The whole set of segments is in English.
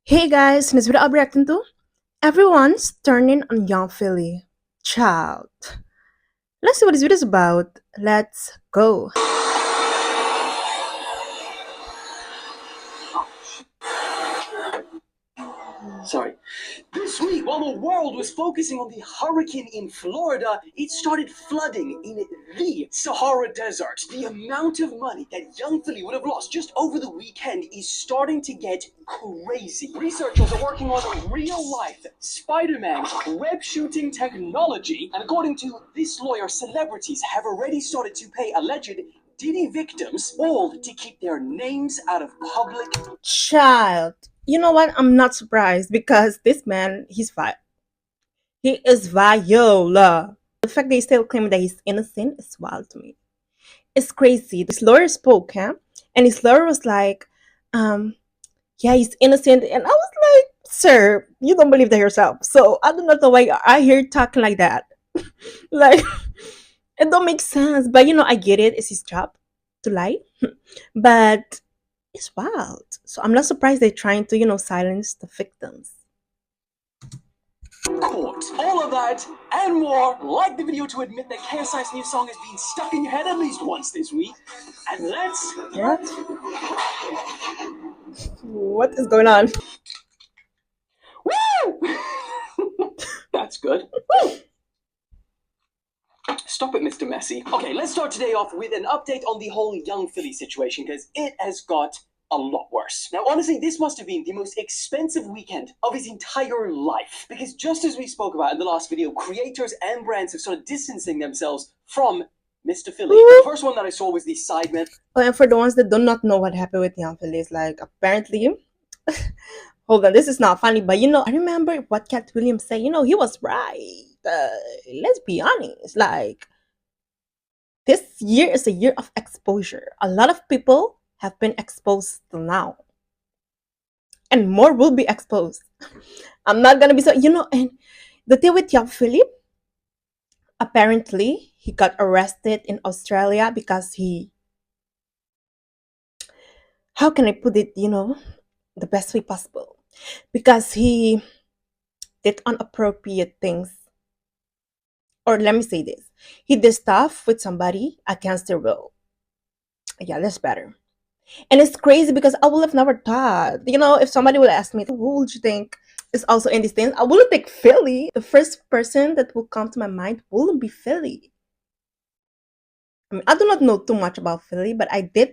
Hey guys, in this video I'll be reacting to everyone's turning on Young Philly. Child. Let's see what this video is about. Let's go. Sorry. This week, while the world was focusing on the hurricane in Florida, it started flooding in the Sahara Desert. The amount of money that Young Philly would have lost just over the weekend is starting to get crazy. Researchers are working on real-life Spider-Man web shooting technology, and according to this lawyer, celebrities have already started to pay alleged Diddy victims all to keep their names out of public. Child. You know what? I'm not surprised because this man, he is Viola. The fact that he's still claiming that he's innocent is wild to me. It's crazy. This lawyer spoke, huh? And his lawyer was like, yeah, he's innocent. And I was like, sir, you don't believe that yourself. So I do not know why I hear you talking like that. Like, it don't make sense. But I get it. It's his job to lie. But it's wild. So I'm not surprised they're trying to, silence the victims. Court. All of that and more. Like the video to admit that KSI's new song has been stuck in your head at least once this week. And let's... What? What is going on? Woo! That's good. Woo! Stop it, Mr. Messi. Okay, let's start today off with an update on the whole Young Philly situation, because it has got a lot worse. Now, honestly, this must have been the most expensive weekend of his entire life, because just as we spoke about in the last video, creators and brands have started distancing themselves from Mr. Philly. The first one that I saw was the Sidemen. Oh, and for the ones that do not know what happened with Young Philly, is like apparently hold on, this is not funny, but I remember what Cat Williams said. He was right. Let's be honest. Like, this year is a year of exposure. A lot of people have been exposed till now, and more will be exposed. I'm not gonna be so, and the thing with Young Philip, apparently he got arrested in Australia because how can I put it, the best way possible? Because he did inappropriate things. Or let me say this. He did stuff with somebody against their will. Yeah, that's better. And it's crazy because I would have never thought, if somebody would ask me, who would you think is also in this thing? I wouldn't think Philly. The first person that will come to my mind wouldn't be Philly. I mean, I do not know too much about Philly, but I do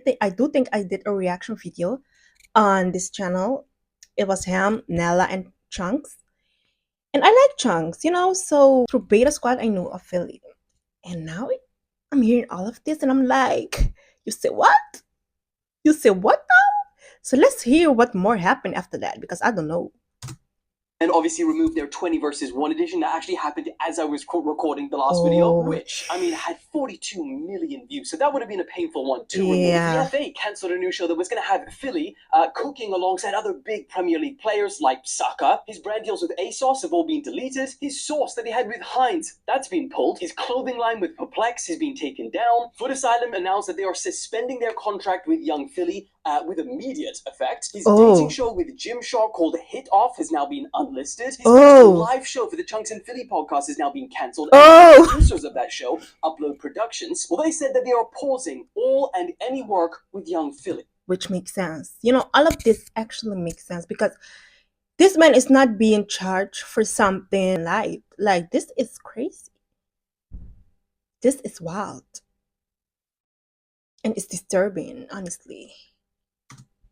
think I did a reaction video on this channel. It was him, Nella, and Chunks. And I like Chunks, so through Beta Squad, I knew of Philly. And now I'm hearing all of this, and I'm like, you say what? You say what now? So let's hear what more happened after that, because I don't know. And obviously remove their 20 versus 1 edition that actually happened as I was recording the last video, which, I mean, had 42 million views. So that would have been a painful one to remove. The FA cancelled a new show that was going to have Philly cooking alongside other big Premier League players like Saka. His brand deals with ASOS have all been deleted. His sauce that he had with Heinz, that's been pulled. His clothing line with Perplex has been taken down. Foot Asylum announced that they are suspending their contract with Young Philly with immediate effect. His dating show with Gymshark called Hit Off has now been unlisted. His live show for the Chunks and Philly podcast is now being cancelled. And the producers of that show, Upload Productions, well, they said that they are pausing all and any work with Young Philly. Which makes sense. All of this actually makes sense because this man is not being charged for something light. Like, this is crazy. This is wild. And it's disturbing, honestly.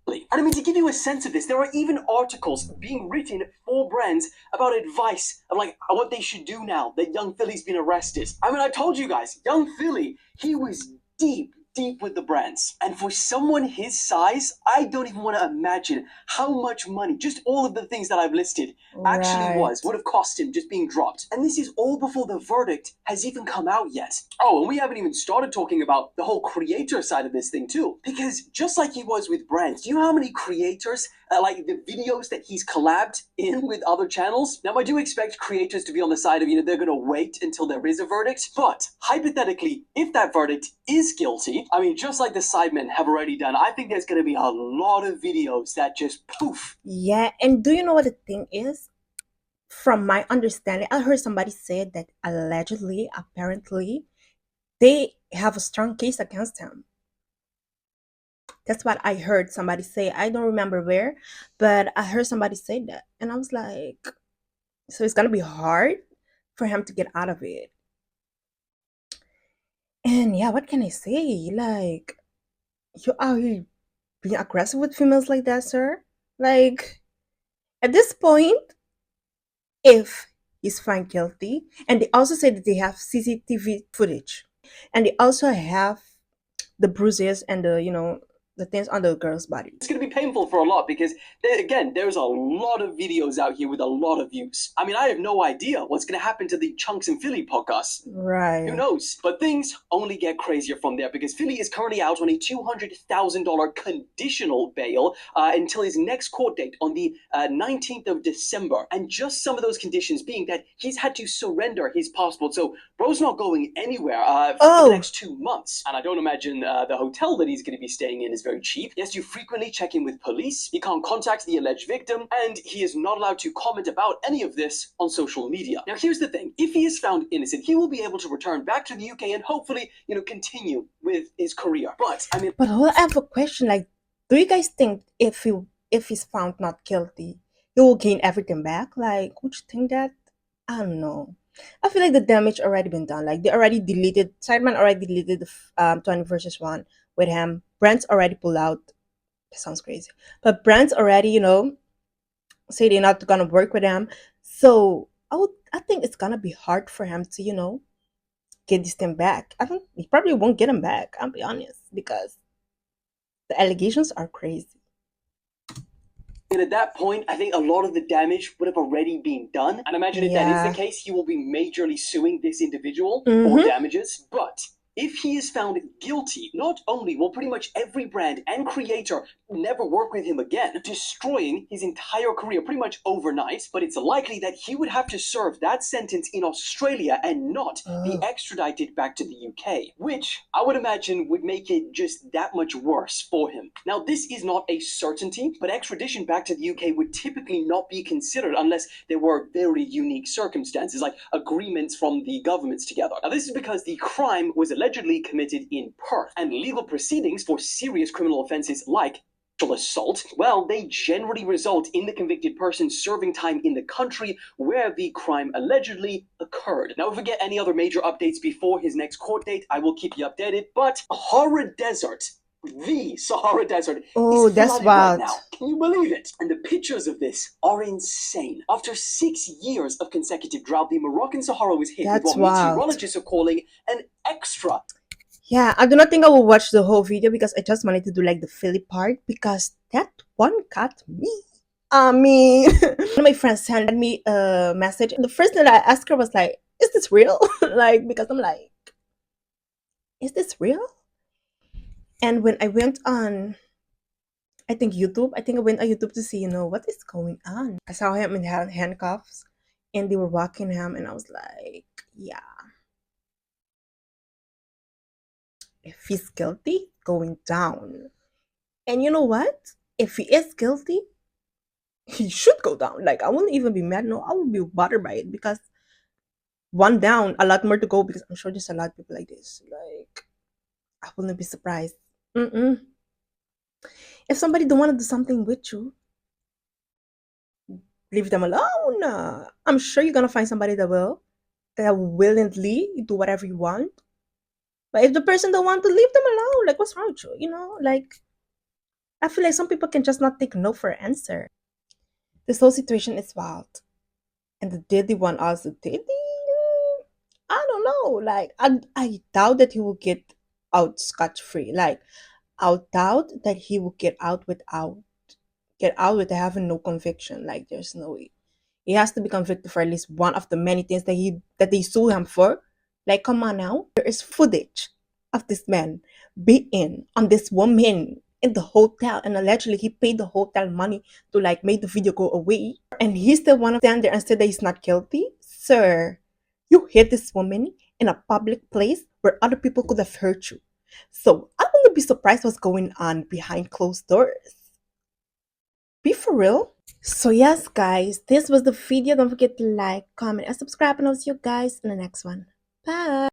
And I mean, to give you a sense of this, there are even articles being written for brands about advice of like what they should do now that Young Philly's been arrested. I mean, I told you guys, Young Philly, he was deep with the brands. And for someone his size, I don't even want to imagine how much money, just all of the things that I've listed, actually would have cost him just being dropped. And this is all before the verdict has even come out yet. Oh, and we haven't even started talking about the whole creator side of this thing too. Because just like he was with brands, do you know how many creators like the videos that he's collabed in with other channels. Now, I do expect creators to be on the side of, they're going to wait until there is a verdict. But hypothetically, if that verdict is guilty, I mean, just like the Sidemen have already done, I think there's going to be a lot of videos that just poof. Yeah, and do you know what the thing is? From my understanding, I heard somebody say that allegedly, apparently, they have a strong case against him. That's what I heard somebody say. I don't remember where, but I heard somebody say that. And I was like, so it's gonna be hard for him to get out of it. And yeah, what can I say? Like, you are you being aggressive with females like that, sir? Like, at this point, if he's found guilty, and they also say that they have CCTV footage, and they also have the bruises and the things on the girl's body. It's going to be painful for a lot because, again, there's a lot of videos out here with a lot of views. I mean, I have no idea what's going to happen to the Chunks and Philly podcast. Right. Who knows? But things only get crazier from there because Philly is currently out on a $200,000 conditional bail until his next court date on the 19th of December. And just some of those conditions being that he's had to surrender his passport. So bro's not going anywhere for the next 2 months. And I don't imagine the hotel that he's going to be staying in is very cheap. He has to frequently check in with police. He can't contact the alleged victim. And he is not allowed to comment about any of this on social media. Now, here's the thing. If he is found innocent, he will be able to return back to the UK and hopefully, continue with his career. But, I mean... But I have a question. Like, do you guys think if he's found not guilty, he will gain everything back? Like, would you think that? I don't know. I feel like the damage already been done. Like, Sideman already deleted the 20 versus 1 with him. Brent's already pulled out. That sounds crazy. But Brent's already, say they're not gonna work with him. So I think it's gonna be hard for him to, get this thing back. I think he probably won't get him back, I'll be honest, because the allegations are crazy. And at that point, I think a lot of the damage would have already been done. And imagine if that is the case, he will be majorly suing this individual for damages. But if he is found guilty, not only will pretty much every brand and creator never work with him again, destroying his entire career pretty much overnight, but it's likely that he would have to serve that sentence in Australia and not be extradited back to the UK, which I would imagine would make it just that much worse for him. Now, this is not a certainty, but extradition back to the UK would typically not be considered unless there were very unique circumstances, like agreements from the governments together. Now, this is because the crime was allegedly committed in Perth, and legal proceedings for serious criminal offenses like assault, well, they generally result in the convicted person serving time in the country where the crime allegedly occurred. Now, if we get any other major updates before his next court date, I will keep you updated. But Sahara Desert, the Sahara Desert, is that's flooded wild. right now. Can you believe it? And the pictures of this are insane. After 6 years of consecutive drought, the Moroccan Sahara was hit with what meteorologists are calling an extra. Yeah, I do not think I will watch the whole video because I just wanted to do like the Philly part because that one got me. I mean, one of my friends sent me a message. The first thing that I asked her was like, is this real? Like, because I'm like, is this real? And when I went on, I think I went on YouTube to see, what is going on. I saw him in handcuffs and they were walking him and I was like, yeah. If he's guilty, going down. And you know what? If he is guilty, he should go down. Like, I wouldn't even be mad. No, I would be bothered by it because one down, a lot more to go because I'm sure there's a lot of people like this. Like, I wouldn't be surprised. If somebody don't want to do something with you, leave them alone. I'm sure you're going to find somebody that will willingly do whatever you want. But if the person don't want to, leave them alone. Like, what's wrong with you? Like, I feel like some people can just not take no for an answer. This whole situation is wild. And the Diddy one also, Diddy, I don't know. Like, I doubt that he will get out scot-free. Like, I doubt that he will get out with having no conviction. Like, there's no way. He has to be convicted for at least one of the many things that they sue him for. Like, come on now. There is footage of this man beating on this woman in the hotel, and allegedly he paid the hotel money to like make the video go away, and he still want to stand there and say that he's not guilty. Sir, you hit this woman in a public place where other people could have hurt you. So I wouldn't be surprised what's going on behind closed doors. Be for real. So yes, guys, this was the video. Don't forget to like, comment, and subscribe, and I'll see you guys in the next one. Bye.